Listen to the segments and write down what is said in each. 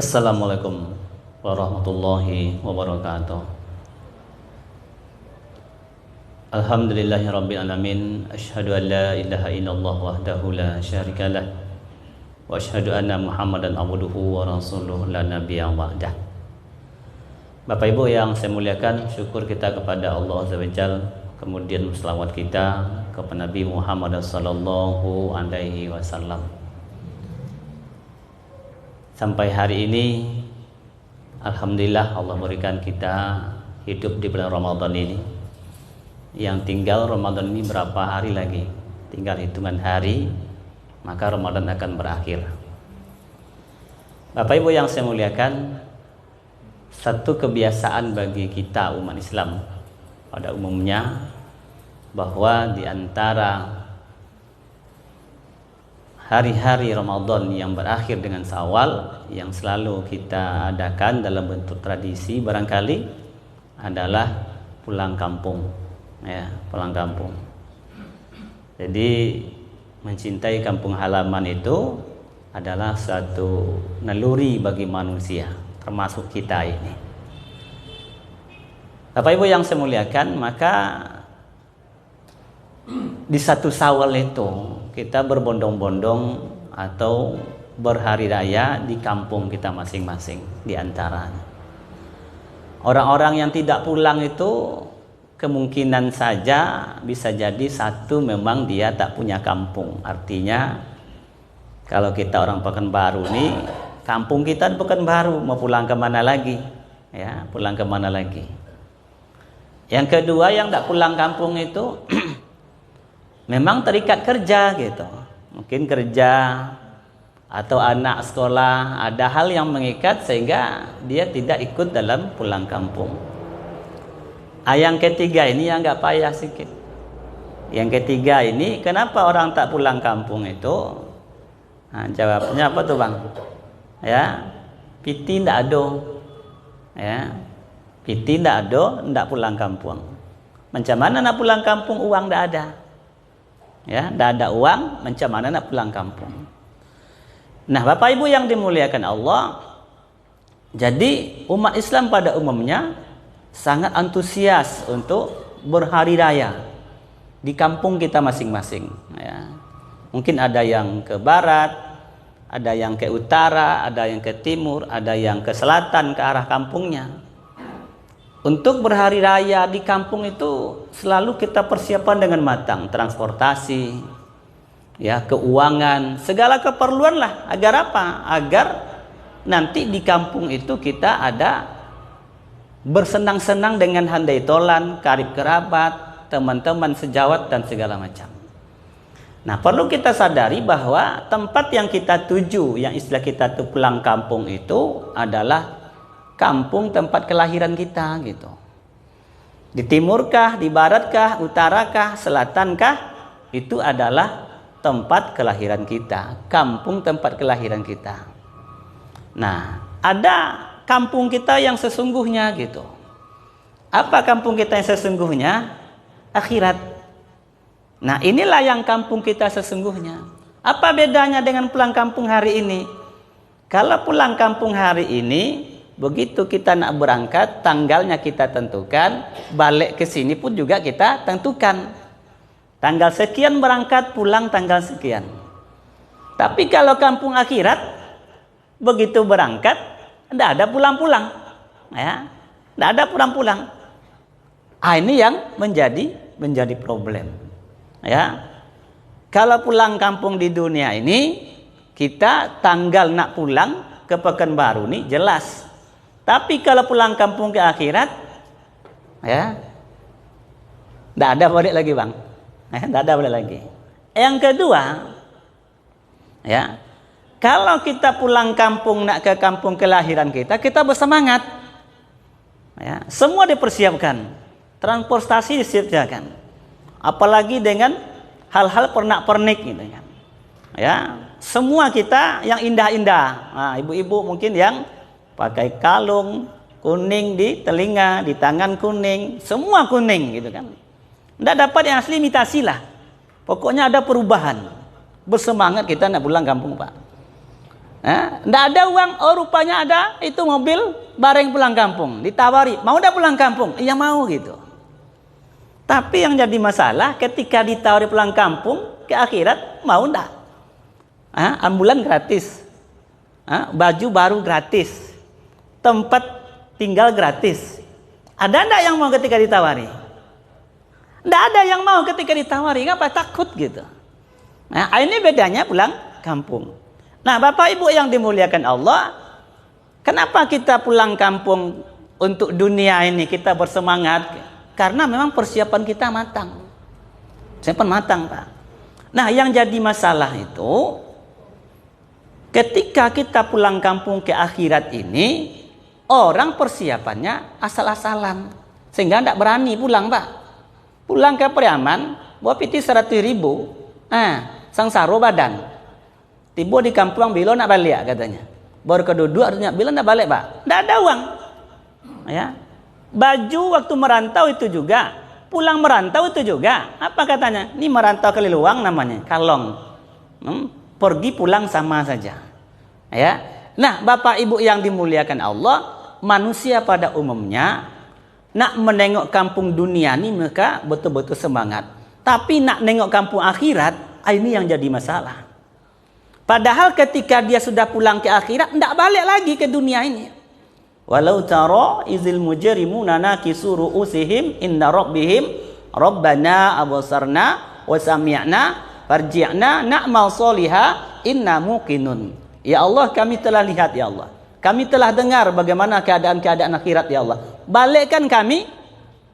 Assalamualaikum warahmatullahi wabarakatuh. Alhamdulillahirabbil alamin. Asyhadu an la ilaha illallah wahdahu la syarikalah wa asyhadu anna Muhammadan abduhu wa rasuluhu la nabiyya ba'dah. Bapak Ibu yang saya muliakan, syukur kita kepada Allah Azza wa Jalla, kemudian selawat kita kepada Nabi Muhammad sallallahu alaihi wasallam. Sampai hari ini alhamdulillah Allah berikan kita hidup di bulan Ramadan ini. Yang tinggal Ramadan ini berapa hari lagi? Tinggal hitungan hari, maka Ramadan akan berakhir. Bapak Ibu yang saya muliakan, satu kebiasaan bagi kita umat Islam pada umumnya, bahwa di antara hari-hari Ramadan yang berakhir dengan Syawal yang selalu kita adakan dalam bentuk tradisi barangkali adalah pulang kampung, ya, pulang kampung. Jadi mencintai kampung halaman itu adalah suatu naluri bagi manusia, termasuk kita ini. Bapak Ibu yang saya muliakan, maka di satu Syawal itu kita berbondong-bondong atau berhari raya di kampung kita masing-masing. Di antaranya orang-orang yang tidak pulang itu kemungkinan saja bisa jadi satu, memang dia tak punya kampung. Artinya kalau kita orang Pekanbaru nih, kampung kita Pekanbaru, mau pulang kemana lagi? Ya, pulang kemana lagi? Yang kedua, yang tak pulang kampung itu memang terikat kerja gitu, mungkin kerja atau anak sekolah, ada hal yang mengikat sehingga dia tidak ikut dalam pulang kampung. Yang ketiga ini yang agak payah sedikit. Yang ketiga ini, kenapa orang tak pulang kampung itu? Jawabnya apa tuh Bang? Ya, piti ndak ado. Ya, piti ndak ado, ndak pulang kampung. Macam mana nak pulang kampung, uang ndak ada. Ya, ndak ada uang, macam mana nak pulang kampung? Nah, Bapak Ibu yang dimuliakan Allah, jadi umat Islam pada umumnya sangat antusias untuk berhari raya di kampung kita masing-masing. Ya. Mungkin ada yang ke barat, ada yang ke utara, ada yang ke timur, ada yang ke selatan, ke arah kampungnya. Untuk berhari raya di kampung itu selalu kita persiapan dengan matang, transportasi, ya, keuangan, segala keperluan lah. Agar apa? Agar nanti di kampung itu kita ada bersenang-senang dengan handai tolan, karib kerabat, teman-teman sejawat dan segala macam. Nah, perlu kita sadari bahwa tempat yang kita tuju, yang istilah kita tuh pulang kampung, itu adalah kampung tempat kelahiran kita gitu. Di timurkah, di baratkah, utarakah, selatankah, itu adalah tempat kelahiran kita, kampung tempat kelahiran kita. Nah, ada kampung kita yang sesungguhnya gitu. Apa kampung kita yang sesungguhnya? Akhirat. Nah, inilah yang kampung kita sesungguhnya. Apa bedanya dengan pulang kampung hari ini? Kalau pulang kampung hari ini, begitu kita nak berangkat, tanggalnya kita tentukan, balik ke sini pun juga kita tentukan. Tanggal sekian berangkat, pulang tanggal sekian. Tapi kalau kampung akhirat, begitu berangkat, tidak ada pulang-pulang. Ya, tidak ada pulang-pulang. Ini yang menjadi problem. Ya, kalau pulang kampung di dunia ini, kita tanggal nak pulang ke Pekanbaru ini jelas. Tapi kalau pulang kampung ke akhirat, ya, tidak ada balik lagi Bang. Tidak ada balik lagi. Yang kedua, ya, kalau kita pulang kampung nak ke kampung kelahiran kita, kita bersemangat. Ya, semua dipersiapkan, transportasi disiapkan, apalagi dengan hal-hal pernak-pernik gitu kan. Ya, semua kita yang indah-indah. Nah, ibu-ibu mungkin yang pakai kalung kuning di telinga, di tangan kuning, semua kuning gitu kan. Tidak dapat yang asli, imitasi lah. Pokoknya ada perubahan. Bersemangat kita nak pulang kampung Pak. Nggak ada uang, oh rupanya ada itu mobil bareng pulang kampung, ditawari, mau udah pulang kampung? Iya mau gitu. Tapi yang jadi masalah ketika ditawari pulang kampung ke akhirat, mau enggak? Ambulan gratis, baju baru gratis, tempat tinggal gratis. Ada enggak yang mau ketika ditawari? Enggak ada yang mau ketika ditawari, ngapa? Takut gitu. Nah, ini bedanya pulang kampung. Nah, Bapak Ibu yang dimuliakan Allah, kenapa kita pulang kampung untuk dunia ini kita bersemangat? Karena memang persiapan kita matang. Persiapan matang, Pak. Nah, yang jadi masalah itu ketika kita pulang kampung ke akhirat ini, orang persiapannya asal-asalan. Sehingga tidak berani pulang, Pak. Pulang ke Priaman, bawa piti 100.000. Sangsaro badan. Tiba di kampung bilo nak balik katanya. Baru kedua artinya bilo nak balik, Pak. Tidak ada uang. Ya. Baju waktu merantau itu juga, pulang merantau itu juga. Apa katanya? Ini merantau kali luang namanya, kalong. Pergi pulang sama saja. Ya. Nah, Bapak Ibu yang dimuliakan Allah, manusia pada umumnya nak menengok kampung dunia ini mereka betul-betul semangat. Tapi nak nengok kampung akhirat, ini yang jadi masalah. Padahal ketika dia sudah pulang ke akhirat, tidak balik lagi ke dunia ini. Walau tara izil mujrimuna nakisu ru'usihim inna rabbihim rabbana absarna wa sami'na farji'na na'mal sholiha inna muqinun. Ya Allah, kami telah lihat ya Allah. Kami telah dengar bagaimana keadaan-keadaan akhirat ya Allah. Balikkan kami,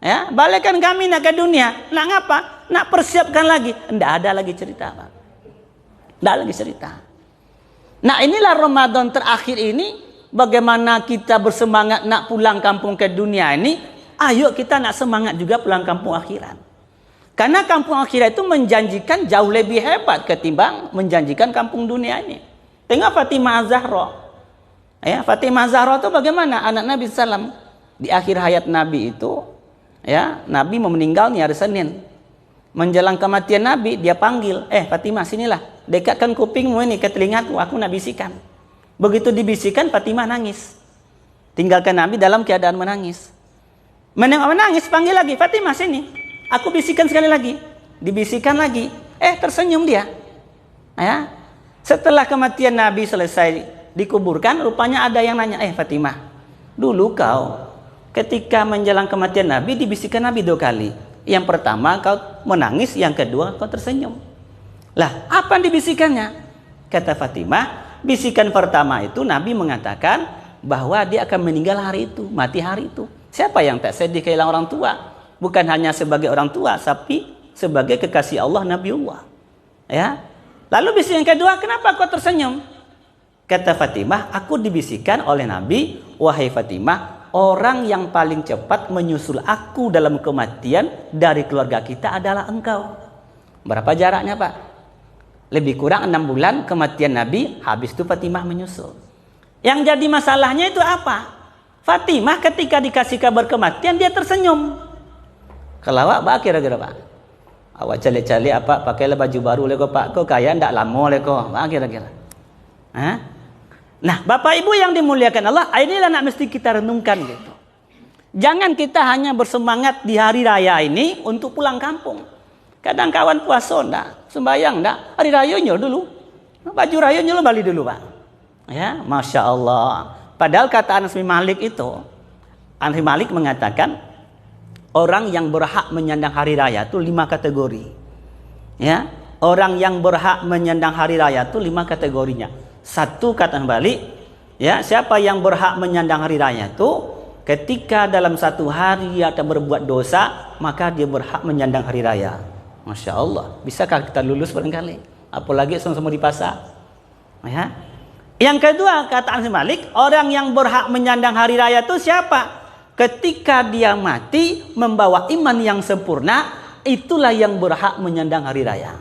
ya, balikkan kami nak ke dunia. Nak ngapa? Nak persiapkan lagi. Tidak ada lagi cerita, Pak. Tidak lagi cerita. Nah, inilah Ramadan terakhir ini, bagaimana kita bersemangat nak pulang kampung ke dunia ini. Ayo kita nak semangat juga pulang kampung akhirat. Karena kampung akhirat itu menjanjikan jauh lebih hebat ketimbang menjanjikan kampung dunia ini. Tengok Fatimah Az-Zahra. Ya, Fatimah Az-Zahra itu bagaimana? Anak Nabi SAW. Di akhir hayat Nabi itu, ya, Nabi mau meninggal nih hari Senin. Menjelang kematian Nabi, dia panggil, Fatimah sinilah, dekatkan kupingmu ini ke telingaku, aku nak bisikan. Begitu dibisikkan, Fatimah nangis. Tinggalkan Nabi dalam keadaan menangis. Menangis, panggil lagi, Fatimah sini, aku bisikan sekali lagi. Dibisikkan lagi, tersenyum dia. Ya. Setelah kematian Nabi selesai dikuburkan, rupanya ada yang nanya, Fatimah, dulu kau ketika menjelang kematian Nabi, dibisikkan Nabi 2 kali. Yang pertama kau menangis, yang kedua kau tersenyum. Lah, apa yang dibisikannya? Kata Fatimah, bisikan pertama itu Nabi mengatakan bahwa dia akan meninggal hari itu, mati hari itu. Siapa yang tak sedih kehilangan orang tua? Bukan hanya sebagai orang tua, tapi sebagai kekasih Allah, Nabiullah. Ya. Lalu bisikan kedua, kenapa kau tersenyum? Kata Fatimah, aku dibisikkan oleh Nabi, wahai Fatimah, orang yang paling cepat menyusul aku dalam kematian dari keluarga kita adalah engkau. Berapa jaraknya, Pak? Lebih kurang 6 bulan kematian Nabi, habis itu Fatimah menyusul. Yang jadi masalahnya itu apa? Fatimah ketika dikasih kabar kematian, dia tersenyum. Kalau awak kira-kira, Pak? Awak cali-cali apa? Pakailah baju baru leko, Pak. Kau kaya ndak lama leko, Pak, kira-kira. Nah, Bapak Ibu yang dimuliakan Allah, inilah nak mesti kita renungkan gitu. Jangan kita hanya bersemangat di hari raya ini untuk pulang kampung. Kadang kawan puasa enggak, sembahyang enggak, hari rayanya dulu. Baju rayanya lo balik dulu, Pak. Ya, Masya Allah. Padahal kata Anas bin Malik itu, Anas bin Malik mengatakan orang yang berhak menyandang hari raya itu 5 kategori. Ya, orang yang berhak menyandang hari raya itu 5 kategorinya. 1, kata balik, ya, siapa yang berhak menyandang hari raya itu ketika dalam 1 hari atau berbuat dosa, maka dia berhak menyandang hari raya. Masya Allah, bisakah kita lulus barangkali? Apalagi sama-sama di pasar. Ya. Yang kedua, kata Anas bin Malik, orang yang berhak menyandang hari raya itu siapa? Ketika dia mati membawa iman yang sempurna, itulah yang berhak menyandang hari raya.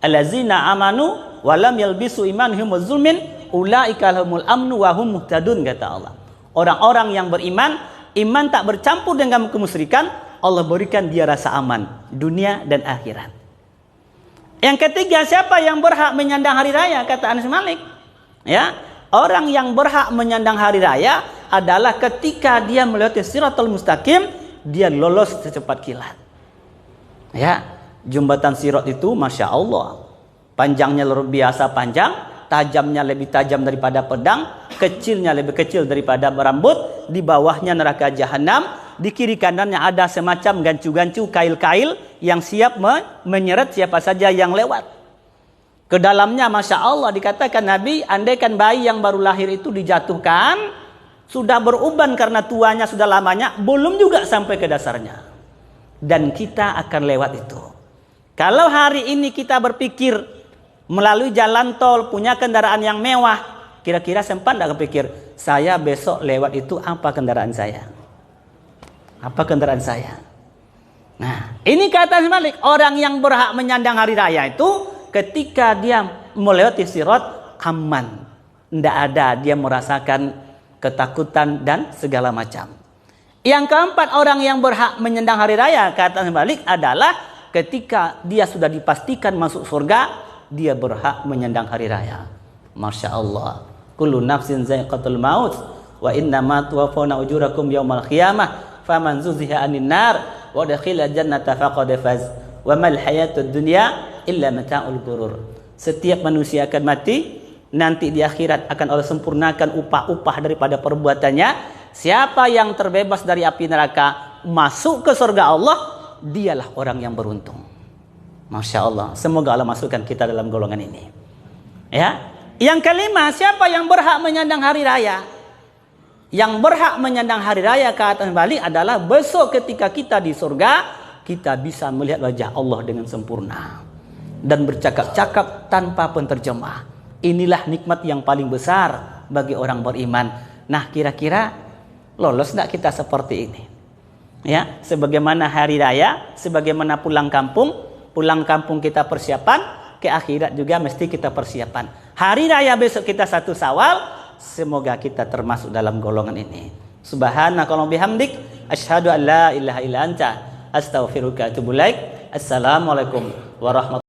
Allazina amanu walam yalbisu imanhum bizulmin ulaika lahumul amnu wa hum muhtadun, kata Allah. Orang-orang yang beriman, iman tak bercampur dengan kemusyrikan, Allah berikan dia rasa aman dunia dan akhirat. Yang ketiga, siapa yang berhak menyandang hari raya? Kata Anas bin Malik, Ya, orang yang berhak menyandang hari raya adalah ketika dia melewati Shiratal Mustaqim, dia lolos secepat kilat. Ya, jembatan Sirat itu Masya Allah, panjangnya luar biasa panjang, tajamnya lebih tajam daripada pedang, kecilnya lebih kecil daripada rambut, di bawahnya neraka jahanam, di kiri kanannya ada semacam gancu-gancu kail-kail yang siap menyeret siapa saja yang lewat. Ke dalamnya Masya Allah dikatakan Nabi, andaikan bayi yang baru lahir itu dijatuhkan, sudah beruban karena tuanya sudah lamanya, belum juga sampai ke dasarnya. Dan kita akan lewat itu. Kalau hari ini kita berpikir melalui jalan tol, punya kendaraan yang mewah, kira-kira sempat tidak kepikir, saya besok lewat itu apa kendaraan saya? Apa kendaraan saya? Nah, ini kata Malik, orang yang berhak menyandang hari raya itu ketika dia melewati sirat aman. Tidak ada dia merasakan ketakutan dan segala macam. Yang keempat, orang yang berhak menyandang hari raya kata Malik adalah ketika dia sudah dipastikan masuk surga, dia berhak menyandang hari raya. Masya Allah. Kullu nafsin zaiqatul maut wa innama tuwaffawna ujurakum yaumal qiyamah faman zuziha 'anil nar wa dakhila jannata faqad faz wa mal hayatud dunya illa mata'ul ghurur. Setiap manusia akan mati, nanti di akhirat akan Allah sempurnakan upah-upah daripada perbuatannya. Siapa yang terbebas dari api neraka masuk ke surga Allah, dialah orang yang beruntung. Masya Allah. Semoga Allah masukkan kita dalam golongan ini. Ya. Yang kelima, siapa yang berhak menyandang hari raya? Yang berhak menyandang hari raya kata Bali adalah besok ketika kita di surga, kita bisa melihat wajah Allah dengan sempurna dan bercakap-cakap tanpa penterjemah. Inilah nikmat yang paling besar bagi orang beriman. Nah, kira-kira lolos enggak kita seperti ini? Ya, sebagaimana hari raya, sebagaimana pulang kampung kita persiapan, ke akhirat juga mesti kita persiapan. Hari raya besok kita 1 Syawal, semoga kita termasuk dalam golongan ini. Subhanakallahumma bihamdik, asyhadu an la ilaha illa anta, astaghfiruka wa atubu ilaik. Assalamualaikum warahmatullahi wabarakatuh.